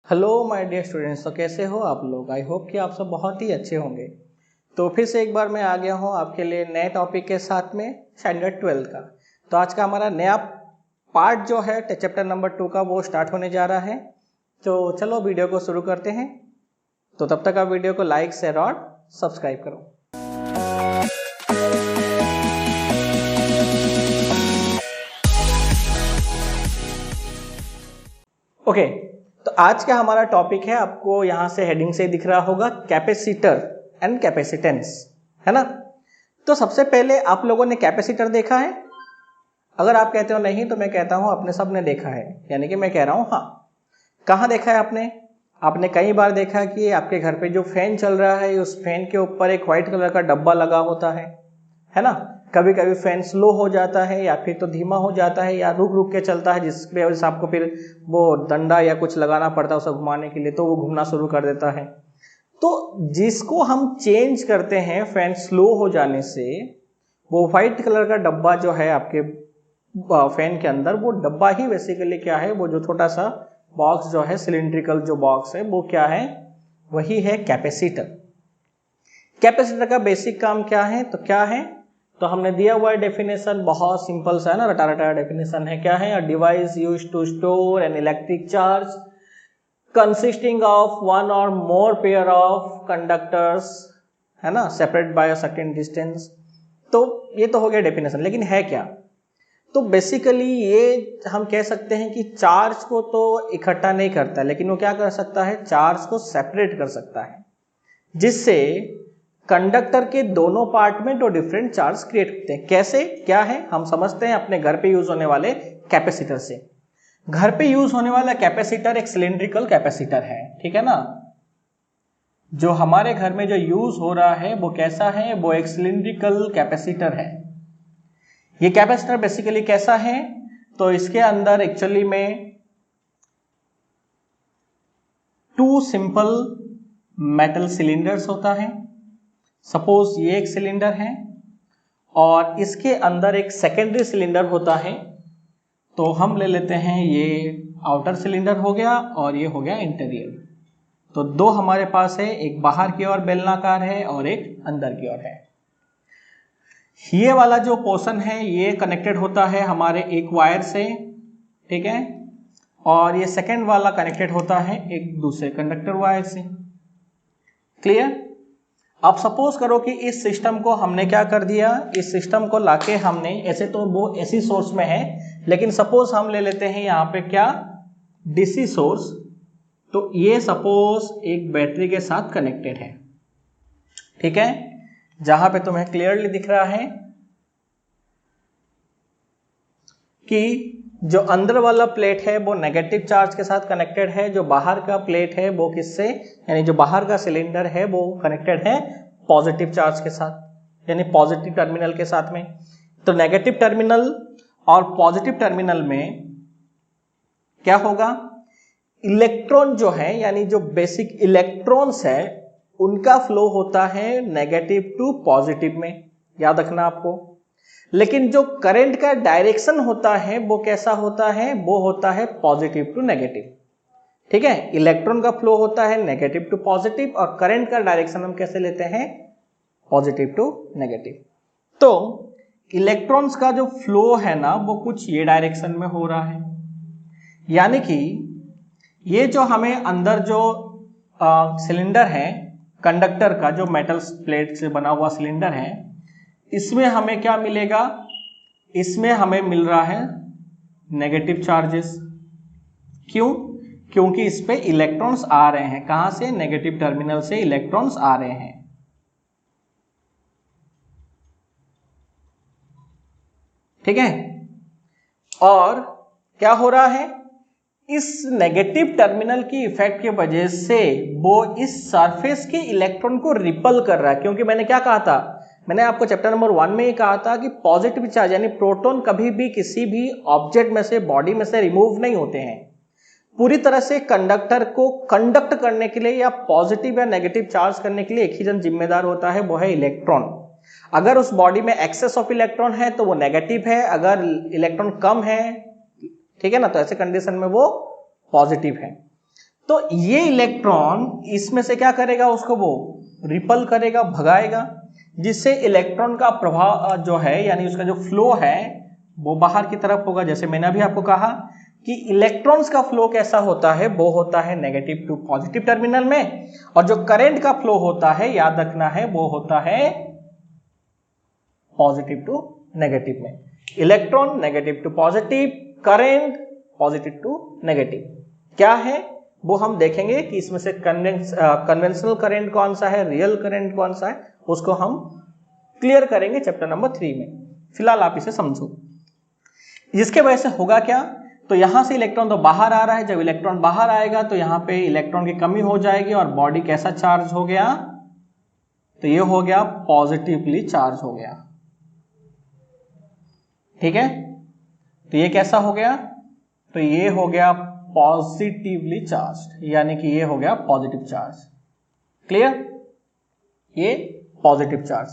Hello my dear students. तो कैसे हो आप लोग? आई होप कि आप सब बहुत ही अच्छे होंगे। तो फिर से एक बार मैं आ गया हूँ आपके लिए नए टॉपिक के साथ में स्टैंडर्ड 12 का। तो आज का हमारा नया पार्ट जो है चैप्टर नंबर 2 का वो स्टार्ट होने जा रहा है। तो चलो वीडियो को शुरू करते हैं। तो तब तक आप वीडियो को लाइक शेयर और सब्सक्राइब करो। ओके, तो आज का हमारा टॉपिक है, आपको यहाँ से हेडिंग से दिख रहा होगा, कैपेसिटर एंड कैपेसिटेंस, है ना। तो सबसे पहले आप लोगों ने कैपेसिटर देखा है? अगर आप कहते हो नहीं तो मैं कहता हूँ अपने सब ने देखा है, यानी कि मैं कह रहा हूँ हाँ। कहाँ देखा है आपने? आपने कई बार देखा कि आपके घर पे जो फैन चल रहा है उस फैन के ऊपर एक व्हाइट कलर का डब्बा लगा होता है ना। कभी कभी फैन स्लो हो जाता है या फिर तो धीमा हो जाता है या रुक रुक के चलता है, जिसकी वजह से आपको फिर वो डंडा या कुछ लगाना पड़ता है उसे घुमाने के लिए, तो वो घूमना शुरू कर देता है। तो जिसको हम चेंज करते हैं फैन स्लो हो जाने से, वो व्हाइट कलर का डब्बा जो है आपके फैन के अंदर, वो डब्बा ही बेसिकली क्या है, वो जो छोटा सा बॉक्स जो है, सिलिंड्रिकल जो बॉक्स है, वो क्या है, वही है कैपेसिटर। कैपेसिटर का बेसिक काम क्या है? तो क्या है, तो हमने दिया हुआ है डेफिनेशन, बहुत सिंपल सा है ना, रटा रटा डेफिनेशन है। क्या है? A device used to store an electric charge consisting of one or more pair of conductors, है ना, separate by a certain distance. तो ये तो हो गया डेफिनेशन, लेकिन है क्या? तो बेसिकली ये हम कह सकते हैं कि चार्ज को तो इकट्ठा नहीं करता, लेकिन वो क्या कर सकता है, चार्ज को सेपरेट कर सकता है, जिससे कंडक्टर के दोनों पार्ट में दो डिफरेंट चार्ज क्रिएट होते हैं। कैसे, क्या है, हम समझते हैं अपने घर पे यूज होने वाले कैपेसिटर से। घर पे यूज होने वाला कैपेसिटर एक सिलिंड्रिकल कैपेसिटर है, ठीक है ना। जो हमारे घर में जो यूज हो रहा है वो कैसा है, वो एक सिलिंड्रिकल कैपेसिटर है। ये कैपेसिटर बेसिकली कैसा है, तो इसके अंदर एक्चुअली में टू सिंपल मेटल सिलिंडर्स होता है। सपोज ये एक सिलेंडर है और इसके अंदर एक सेकेंडरी सिलेंडर होता है। तो हम ले लेते हैं, ये आउटर सिलेंडर हो गया और ये हो गया इंटीरियर। तो दो हमारे पास है, एक बाहर की ओर बेलनाकार है और एक अंदर की ओर है। ये वाला जो पोर्शन है ये कनेक्टेड होता है हमारे एक वायर से, ठीक है, और ये सेकेंड वाला कनेक्टेड होता है एक दूसरे कंडक्टर वायर से। क्लियर? अब सपोज करो कि इस सिस्टम को हमने क्या कर दिया, इस सिस्टम को लाके हमने, ऐसे तो वो एसी सोर्स में है, लेकिन सपोज हम ले लेते हैं यहाँ पे क्या, डीसी सोर्स। तो ये सपोज एक बैटरी के साथ कनेक्टेड है, ठीक है, जहां पे तुम्हें क्लियरली दिख रहा है कि जो अंदर वाला प्लेट है वो नेगेटिव चार्ज के साथ कनेक्टेड है, जो बाहर का प्लेट है वो किससे, यानी जो बाहर का सिलेंडर है वो कनेक्टेड है पॉजिटिव चार्ज के साथ, यानी पॉजिटिव टर्मिनल के साथ में। तो नेगेटिव टर्मिनल और पॉजिटिव टर्मिनल में क्या होगा, इलेक्ट्रॉन जो है, यानी जो बेसिक इलेक्ट्रॉन्स है, उनका फ्लो होता है नेगेटिव टू पॉजिटिव में, याद रखना आपको। लेकिन जो करंट का डायरेक्शन होता है वो कैसा होता है, वो होता है पॉजिटिव टू नेगेटिव, ठीक है। इलेक्ट्रॉन का फ्लो होता है नेगेटिव टू पॉजिटिव और करंट का डायरेक्शन हम कैसे लेते हैं, पॉजिटिव टू नेगेटिव। तो इलेक्ट्रॉन्स का जो फ्लो है ना, वो कुछ ये डायरेक्शन में हो रहा है, यानी कि ये जो हमें अंदर जो सिलेंडर है कंडक्टर का, जो मेटल प्लेट से बना हुआ सिलेंडर है, इसमें हमें क्या मिलेगा, इसमें हमें मिल रहा है नेगेटिव चार्जेस। क्यों? क्योंकि इस पे इलेक्ट्रॉन्स आ रहे हैं, कहां से, नेगेटिव टर्मिनल से इलेक्ट्रॉन्स आ रहे हैं, ठीक है। और क्या हो रहा है, इस नेगेटिव टर्मिनल की इफेक्ट की वजह से वो इस सरफेस के इलेक्ट्रॉन को रिपल कर रहा है। क्योंकि मैंने क्या कहा था, मैंने आपको चैप्टर नंबर 1 में ही कहा था कि पॉजिटिव चार्ज यानी प्रोटॉन कभी भी किसी भी ऑब्जेक्ट में से, बॉडी में से रिमूव नहीं होते हैं। पूरी तरह से कंडक्टर को कंडक्ट करने के लिए या पॉजिटिव या नेगेटिव चार्ज करने के लिए एक ही जन जिम्मेदार होता है, वो है इलेक्ट्रॉन। अगर उस बॉडी में एक्सेस ऑफ इलेक्ट्रॉन है तो वो नेगेटिव है, अगर इलेक्ट्रॉन कम है, ठीक है ना, तो ऐसे कंडीशन में वो पॉजिटिव है। तो ये इलेक्ट्रॉन इसमें से क्या करेगा, उसको वो रिपल करेगा, भगाएगा, जिससे इलेक्ट्रॉन का प्रभाव जो है यानी उसका जो फ्लो है वो बाहर की तरफ होगा। जैसे मैंने अभी आपको कहा कि इलेक्ट्रॉन्स का फ्लो कैसा होता है, वो होता है नेगेटिव टू पॉजिटिव टर्मिनल में, और जो करंट का फ्लो होता है याद रखना है वो होता है पॉजिटिव टू नेगेटिव में। Electron negative to positive, current positive to negative. क्या है वो हम देखेंगे कि इसमें से कन्वेंशनल करंट कौन सा है, रियल करंट कौन सा है, उसको हम क्लियर करेंगे चैप्टर नंबर 3 में। फिलहाल आप इसे समझो। इसके वजह से होगा क्या, तो यहां से इलेक्ट्रॉन तो बाहर आ रहा है, जब इलेक्ट्रॉन बाहर आएगा तो यहां पे इलेक्ट्रॉन की कमी हो जाएगी और बॉडी कैसा चार्ज हो गया, तो ये हो गया पॉजिटिवली चार्ज हो गया। ठीक है, तो ये कैसा हो गया, तो ये हो गया पॉजिटिवली चार्ज, यानी कि ये हो गया पॉजिटिव चार्ज। क्लियर, ये पॉजिटिव चार्ज।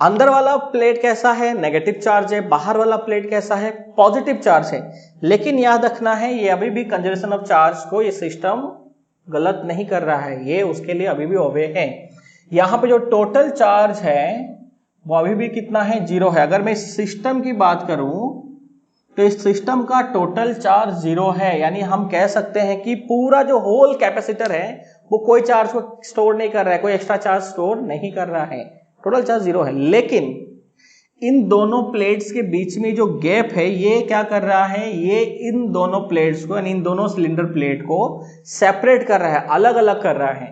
अंदर वाला प्लेट कैसा है, नेगेटिव चार्ज है, बाहर वाला प्लेट कैसा है, पॉजिटिव चार्ज है। लेकिन याद रखना है ये अभी भी कंजर्वेशन ऑफ चार्ज को ये सिस्टम गलत नहीं कर रहा है, ये उसके लिए अभी भी ओबे है। यहां पे जो टोटल चार्ज है वो अभी भी कितना है, 0 है। अगर मैं इस सिस्टम की बात करूं तो इस सिस्टम का टोटल चार्ज 0 है, यानी हम कह सकते हैं कि पूरा जो होल कैपेसिटर है वो कोई चार्ज को स्टोर नहीं कर रहा है, कोई एक्स्ट्रा चार्ज स्टोर नहीं कर रहा है, टोटल चार्ज 0 है। लेकिन इन दोनों प्लेट्स के बीच में जो गैप है ये क्या कर रहा है, ये इन दोनों प्लेट्स को यानी इन दोनों सिलेंडर प्लेट को सेपरेट कर रहा है, अलग अलग कर रहा है,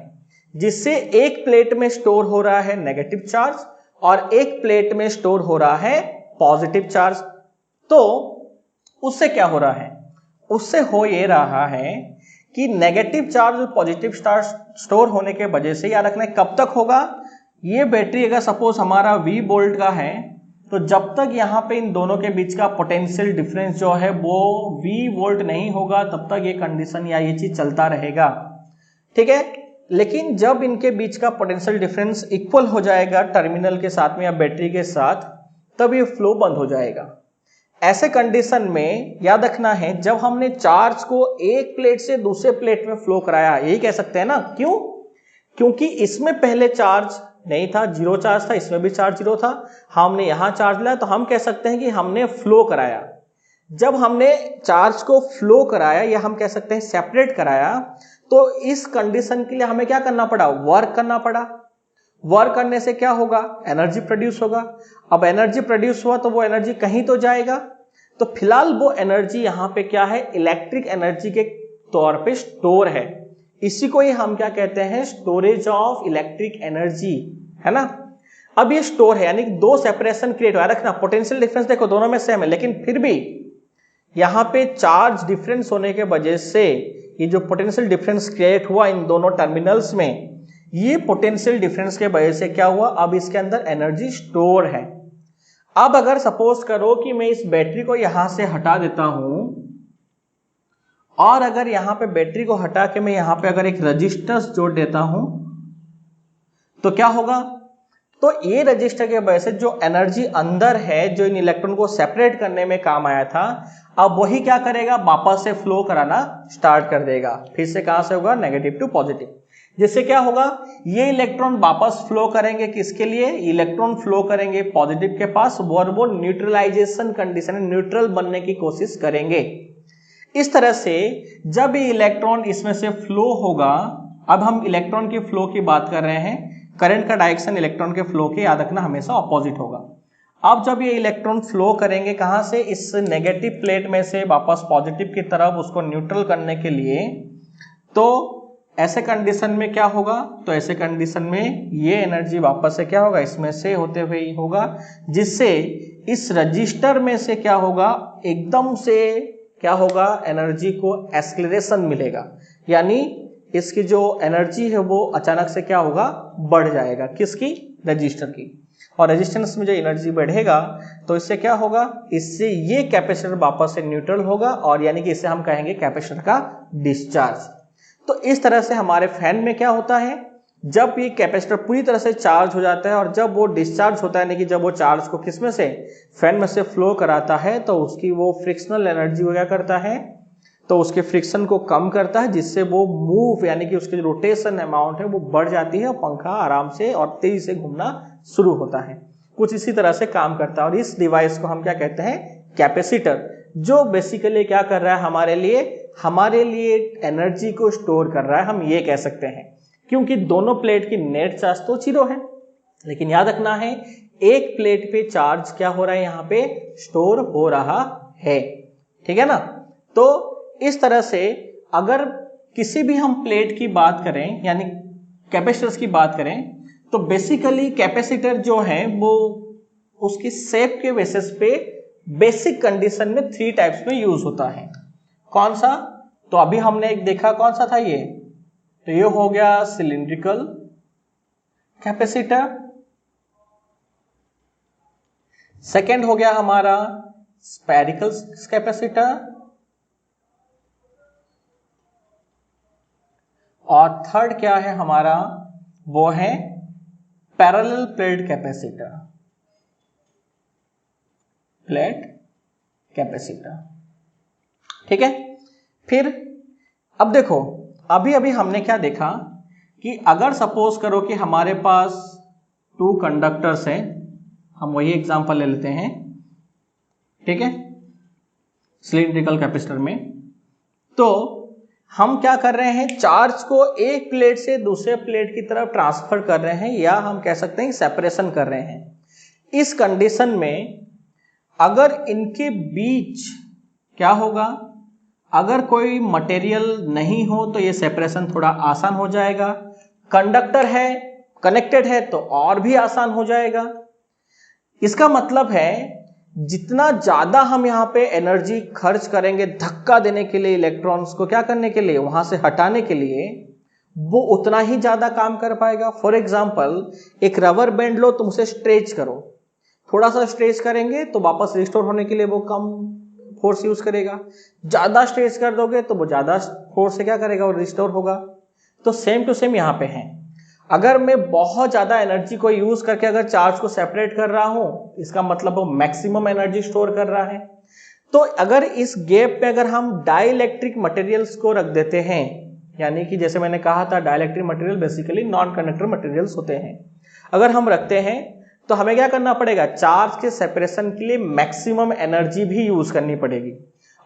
जिससे एक प्लेट में स्टोर हो रहा है नेगेटिव चार्ज और एक प्लेट में स्टोर हो रहा है पॉजिटिव चार्ज। तो उससे क्या हो रहा है, उससे हो ये रहा है कि नेगेटिव चार्ज और पॉजिटिव चार्ज स्टोर होने के वजह से याद रखना है कब तक होगा, ये बैटरी अगर सपोज हमारा V वोल्ट का है तो जब तक यहाँ पे इन दोनों के बीच का पोटेंशियल डिफरेंस जो है वो V वोल्ट नहीं होगा तब तक ये कंडीशन या ये चीज चलता रहेगा। ठीक है, लेकिन जब इनके बीच का पोटेंशियल डिफरेंस इक्वल हो जाएगा टर्मिनल के साथ में या बैटरी के साथ, तब ये फ्लो बंद हो जाएगा। ऐसे कंडीशन में याद रखना है जब हमने चार्ज को एक प्लेट से दूसरे प्लेट में फ्लो कराया, यही कह सकते हैं ना, क्यों, क्योंकि इसमें पहले चार्ज नहीं था, 0 चार्ज था, इसमें भी चार्ज 0 था, हमने यहां चार्ज लिया तो हम कह सकते हैं कि हमने फ्लो कराया। जब हमने चार्ज को फ्लो कराया या हम कह सकते हैं सेपरेट कराया, तो इस कंडीशन के लिए हमें क्या करना पड़ा, वर्क करना पड़ा। वर्क करने से क्या होगा, एनर्जी प्रोड्यूस होगा। अब एनर्जी प्रोड्यूस हुआ तो वो एनर्जी कहीं तो जाएगा, तो फिलहाल वो एनर्जी यहां पे क्या है, इलेक्ट्रिक एनर्जी के तौर पे स्टोर है। इसी को ही हम क्या कहते हैं, स्टोरेज ऑफ इलेक्ट्रिक एनर्जी, है ना। अब ये स्टोर है यानी दो सेपरेशन क्रिएट हुआ, रखना पोटेंशियल डिफरेंस देखो दोनों में सेम है, लेकिन फिर भी यहां पे चार्ज डिफरेंस होने के वजह से ये जो पोटेंशियल डिफरेंस क्रिएट हुआ इन दोनों टर्मिनल्स में, ये पोटेंशियल डिफरेंस के वजह से क्या हुआ, अब इसके अंदर एनर्जी स्टोर है। अब अगर सपोज करो कि मैं इस बैटरी को यहां से हटा देता हूं और अगर यहां पे बैटरी को हटा के मैं यहां पे अगर एक रजिस्टेंस जोड़ देता हूं तो क्या होगा, तो ये रजिस्टर के वजह से जो एनर्जी अंदर है जो इन इलेक्ट्रॉन को सेपरेट करने में काम आया था, अब वही क्या करेगा, वापस से फ्लो कराना स्टार्ट कर देगा। फिर से कहां से होगा, नेगेटिव टू पॉजिटिव, जिससे क्या होगा, ये इलेक्ट्रॉन वापस फ्लो करेंगे किसके लिए, इलेक्ट्रॉन फ्लो करेंगे पॉजिटिव के पास, और वो न्यूट्रलाइजेशन कंडीशन, न्यूट्रल बनने की कोशिश करेंगे। इस तरह से जब ये इलेक्ट्रॉन इसमें से फ्लो होगा, अब हम इलेक्ट्रॉन की फ्लो की बात कर रहे हैं, करंट का डायरेक्शन इलेक्ट्रॉन के फ्लो के याद रखना हमेशा ऑपोजिट होगा। अब जब ये इलेक्ट्रॉन फ्लो करेंगे कहां से, इस नेगेटिव प्लेट में से वापस पॉजिटिव की तरफ उसको न्यूट्रल करने के लिए, तो ऐसे कंडीशन में क्या होगा, तो ऐसे कंडीशन में ये एनर्जी वापस से क्या होगा, इसमें से होते हुए ही होगा, जिससे इस रजिस्टर में से क्या होगा, एकदम से क्या होगा, एनर्जी को एक्सेलरेशन मिलेगा, यानी इसकी जो एनर्जी है वो अचानक से क्या होगा, बढ़ जाएगा, किसकी, रजिस्टर की। और रेजिस्टेंस में जो एनर्जी बढ़ेगा तो इससे क्या होगा, इससे ये कैपेसिटर वापस से न्यूट्रल होगा, और यानी कि इसे हम कहेंगे कैपेसिटर का डिस्चार्ज। तो इस तरह से हमारे फैन में क्या होता है, जब ये कैपेसिटर पूरी तरह से चार्ज हो जाता है और जब वो डिस्चार्ज होता है, यानी कि जब वो चार्ज को किस में से, फैन में से फ्लो कराता है, तो उसकी वो फ्रिक्शनल एनर्जी वो क्या करता है, तो उसके फ्रिक्शन को कम करता है, जिससे वो मूव यानी कि उसकी रोटेशन अमाउंट है वो बढ़ जाती है और पंखा आराम से और तेजी से घूमना शुरू होता है। कुछ इसी तरह से काम करता है। और इस डिवाइस को हम क्या कहते हैं, कैपेसिटर, जो बेसिकली क्या कर रहा है हमारे लिए एनर्जी को स्टोर कर रहा है, हम ये कह सकते हैं। क्योंकि दोनों प्लेट की नेट चार्ज तो 0 है, लेकिन याद रखना है एक प्लेट पे चार्ज क्या हो रहा है, यहाँ पे स्टोर हो रहा है। ठीक है ना। तो इस तरह से अगर किसी भी हम प्लेट की बात करें यानी कैपेसिटर्स की बात करें, तो बेसिकली कैपेसिटर जो है वो उसकी शेप के बेसिस पे बेसिक कंडीशन में 3 टाइप्स में यूज होता है। कौन सा? तो अभी हमने एक देखा, कौन सा था ये? तो ये हो गया सिलिंड्रिकल कैपेसिटर। सेकेंड हो गया हमारा स्फेरिकल कैपेसिटर, और थर्ड क्या है हमारा, वो है पैरेलल प्लेट कैपेसिटर। ठीक है। फिर अब देखो, अभी हमने क्या देखा कि अगर सपोज करो कि हमारे पास 2 कंडक्टर्स हैं, हम वही एग्जांपल ले लेते हैं। ठीक है, सिलिंड्रिकल कैपेसिटर में तो हम क्या कर रहे हैं, चार्ज को एक प्लेट से दूसरे प्लेट की तरफ ट्रांसफर कर रहे हैं, या हम कह सकते हैं सेपरेशन कर रहे हैं। इस कंडीशन में अगर इनके बीच क्या होगा, अगर कोई मटेरियल नहीं हो तो ये सेपरेशन थोड़ा आसान हो जाएगा। कंडक्टर है, कनेक्टेड है तो और भी आसान हो जाएगा। इसका मतलब है जितना ज्यादा हम यहाँ पे एनर्जी खर्च करेंगे धक्का देने के लिए, इलेक्ट्रॉन्स को क्या करने के लिए, वहां से हटाने के लिए, वो उतना ही ज्यादा काम कर पाएगा। फॉर एग्जाम्पल एक रबर बैंड लो, तुम उसे स्ट्रेच करो, थोड़ा सा स्ट्रेच करेंगे तो वापस रिस्टोर होने के लिए वो कम फोर्स यूज करेगा। ज्यादा स्ट्रेच कर दोगे तो वो ज्यादा फोर्स से क्या करेगा, वो रिस्टोर होगा। तो सेम टू सेम यहाँ पे है। अगर मैं बहुत ज्यादा एनर्जी को यूज करके अगर चार्ज को सेपरेट कर रहा हूं, इसका मतलब वो मैक्सिमम एनर्जी स्टोर कर रहा है। तो अगर इस गैप पे अगर हम डाइलेक्ट्रिक मटेरियल्स को रख देते हैं, यानी कि जैसे मैंने कहा था dielectric material basically non conductor materials होते हैं, अगर हम रखते हैं तो हमें क्या करना पड़ेगा, चार्ज के सेपरेशन के लिए मैक्सिमम एनर्जी भी यूज करनी पड़ेगी।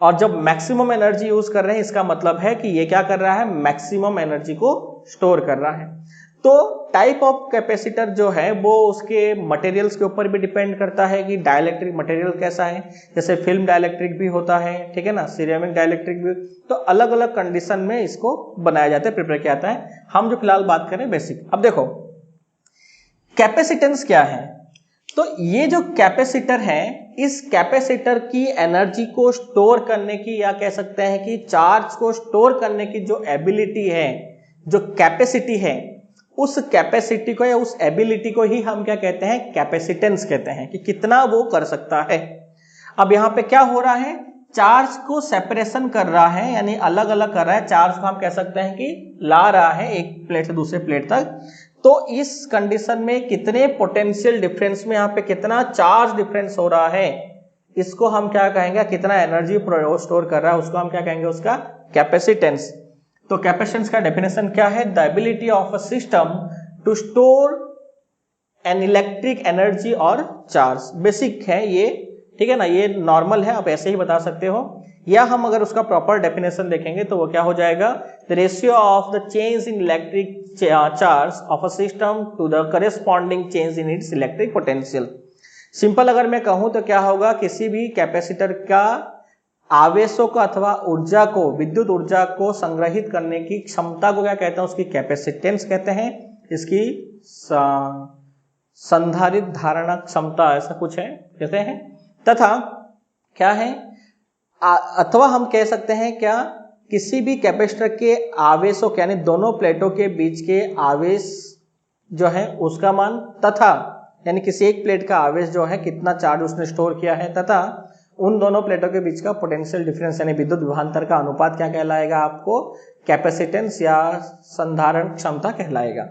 और जब मैक्सिमम एनर्जी यूज कर रहे हैं, इसका मतलब है कि ये क्या कर रहा है, मैक्सिमम एनर्जी को स्टोर कर रहा है। तो टाइप ऑफ कैपेसिटर जो है वो उसके मटेरियल्स के ऊपर भी डिपेंड करता है कि डाइलेक्ट्रिक मटेरियल कैसा है। जैसे फिल्म डाइलेक्ट्रिक भी होता है, ठीक है ना, सिरेमिक डाइलेक्ट्रिक भी। तो अलग अलग कंडीशन में इसको बनाया जाता है, प्रिपेयर किया जाता है। हम जो फिलहाल बात करें बेसिक। अब देखो कैपेसिटेंस क्या है। तो ये जो कैपेसिटर है, इस कैपेसिटर की एनर्जी को स्टोर करने की, या कह सकते हैं कि चार्ज को स्टोर करने की जो एबिलिटी है, जो कैपेसिटी है, उस कैपेसिटी को या उस एबिलिटी को ही हम क्या कहते हैं, कैपेसिटेंस कहते हैं, कि कितना वो कर सकता है। अब यहाँ पे क्या हो रहा है, चार्ज को सेपरेशन कर रहा है, यानी अलग अलग कर रहा है। चार्ज को हम कह सकते हैं कि ला रहा है एक प्लेट से दूसरे प्लेट तक। तो इस कंडीशन में कितने पोटेंशियल डिफरेंस में यहाँ पे कितना चार्ज डिफरेंस हो रहा है, इसको हम क्या कहेंगे, कितना एनर्जी स्टोर कर रहा है, उसको हम क्या कहेंगे, उसका कैपेसिटेंस। तो कैपेसिटेंस का डेफिनेशन क्या है, the ability of a system to store an electric energy or charge. Basic है ये, ठीक है ना, ये नॉर्मल है, आप ऐसे ही बता सकते हो। या हम अगर उसका प्रॉपर डेफिनेशन देखेंगे तो वो क्या हो जाएगा, the ratio of the change in electric charge of a system to the corresponding change in its electric potential. Simple अगर मैं कहूं तो क्या होगा, किसी भी कैपेसिटर का आवेशों को अथवा ऊर्जा को, विद्युत ऊर्जा को संग्रहित करने की क्षमता को क्या कहते हैं, उसकी कैपेसिटेंस कहते हैं। इसकी संधारित धारणा क्षमता ऐसा कुछ है कहते हैं। तथा क्या है, अथवा हम कह सकते हैं क्या, किसी भी कैपेसिटर के आवेशों के, यानी दोनों प्लेटों के बीच के आवेश जो है उसका मान, तथा यानी किसी एक प्लेट का आवेश जो है कितना चार्ज उसने स्टोर किया है, तथा उन दोनों प्लेटों के बीच का पोटेंशियल डिफरेंस यानी विद्युत विभवांतर का अनुपात क्या कहलाएगा, आपको कैपेसिटेंस या संधारण क्षमता कहलाएगा।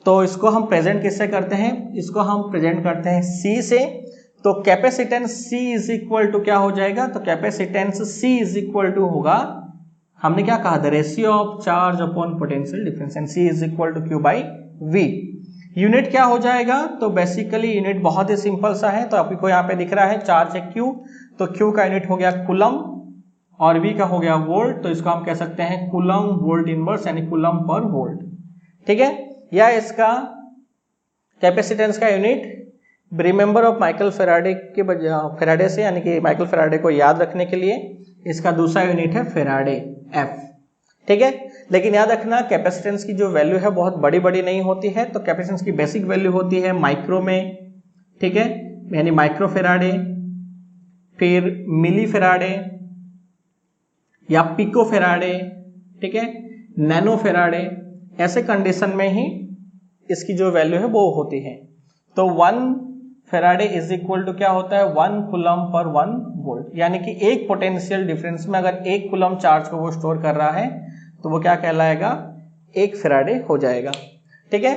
तो इसको हम प्रेजेंट किससे करते हैं, इसको हम प्रेजेंट करते हैं C से। तो capacitance C is equal to क्या हो जाएगा, तो capacitance C is equal to होगा हमने क्या कहा, the ratio of charge upon potential difference and C is equal to Q by V. Unit क्या हो जाएगा, तो बेसिकली यूनिट बहुत ही सिंपल सा है। तो आपको यहाँ पे दिख रहा है चार्ज है क्यू, तो क्यू का यूनिट हो गया कूलम और वी का हो गया वोल्ट, तो इसको हम कह सकते हैं कूलम वोल्ट इनवर्स यानी कूलम पर वोल्ट, ठीक है। या इसका कैपेसिटेंस का unit remember of Michael Faraday के फेराडे से, यानी कि माइकल फेराडे को याद रखने के लिए इसका दूसरा यूनिट है फेराडे एफ, ठीक है। लेकिन याद रखना कैपेसिटेंस की जो वैल्यू है बहुत बड़ी बड़ी नहीं होती है, तो कैपेसिटेंस की बेसिक वैल्यू होती है माइक्रो में, ठीक है, यानी माइक्रो फेराडे, फिर मिली फेराडे या पिको फेराडे, ठीक है, नैनो फेराडे, ऐसे कंडीशन में ही इसकी जो वैल्यू है वो होती है। तो 1 फेराडे इज इक्वल टू क्या होता है, 1 कूलम पर 1 वोल्ट, यानी कि एक पोटेंशियल डिफरेंस में अगर 1 कूलम चार्ज को वो स्टोर कर रहा है तो वो क्या कहलाएगा, 1 फेराडे हो जाएगा, ठीक है।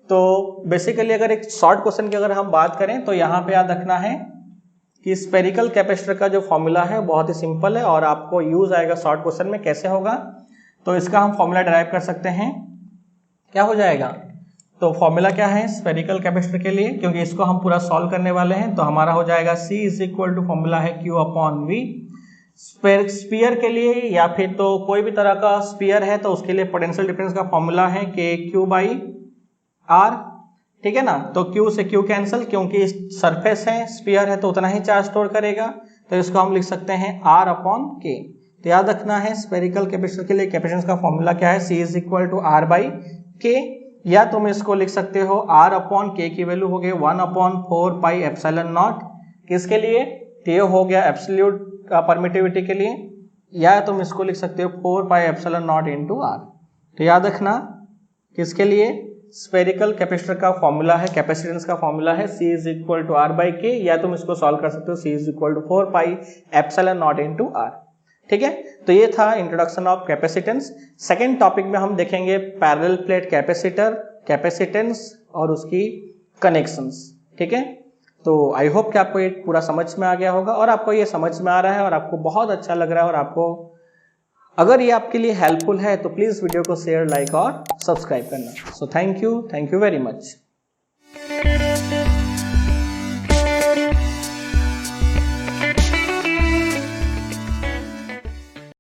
तो बेसिकली अगर एक शॉर्ट क्वेश्चन की अगर हम बात करें तो यहाँ पे याद रखना है कि स्पेरिकल कैपेसिटर का जो फॉर्मूला है बहुत ही सिंपल है और आपको यूज आएगा शॉर्ट क्वेश्चन में। कैसे होगा, तो इसका हम फॉर्मूला डिराइव कर सकते हैं, क्या हो जाएगा, तो फॉर्मूला क्या है स्पेरिकल कैपेसिटर के लिए, क्योंकि इसको हम पूरा सॉल्व करने वाले हैं, तो हमारा हो जाएगा C is equal to formula है Q अपॉन V। स्पीयर के लिए या फिर तो कोई भी तरह का स्पीयर है तो उसके लिए पोटेंशियल डिफरेंस का फॉर्मूला है KQ बाई R, ठीक है ना। तो Q से Q कैंसिल, क्योंकि सरफेस है स्पीयर है तो उतना ही चार्ज स्टोर करेगा, तो इसको हम लिख सकते हैं R अपॉन K। तो याद रखना है स्पेरिकल कैपेसिटर के लिए कैपेसिटेंस का फॉर्मूला क्या है, C is equal to R by K, या तुम इसको लिख सकते हो R अपॉन K की वैल्यू हो गई 1 अपॉन 4 पाई एप्सिलॉन नॉट, किसके लिए, तो ये हो गया एब्सोल्यूट परमिटिविटी के लिए, या तुम इसको लिख सकते हो 4 pi epsilon naught into R। तो याद रखना किसके लिए, स्पेरिकल कैपेसिटर का फॉर्मूला है, कैपेसिटेंस का फॉर्मूला है C is equal to R by K, या तुम इसको सॉल्व कर सकते हो C is equal to 4 pi epsilon naught into R, ठीक है। तो ये था introduction of capacitance. Second topic में हम देखेंगे पैरेलल प्लेट कैपेसिटर, कैपेसिटेंस और उसकी कनेक्शंस, ठीक है। तो आई होप कि आपको ये पूरा समझ में आ गया होगा और आपको ये समझ में आ रहा है और आपको बहुत अच्छा लग रहा है, और आपको अगर ये आपके लिए हेल्पफुल है तो प्लीज वीडियो को शेयर, लाइक और सब्सक्राइब करना। So thank you very much.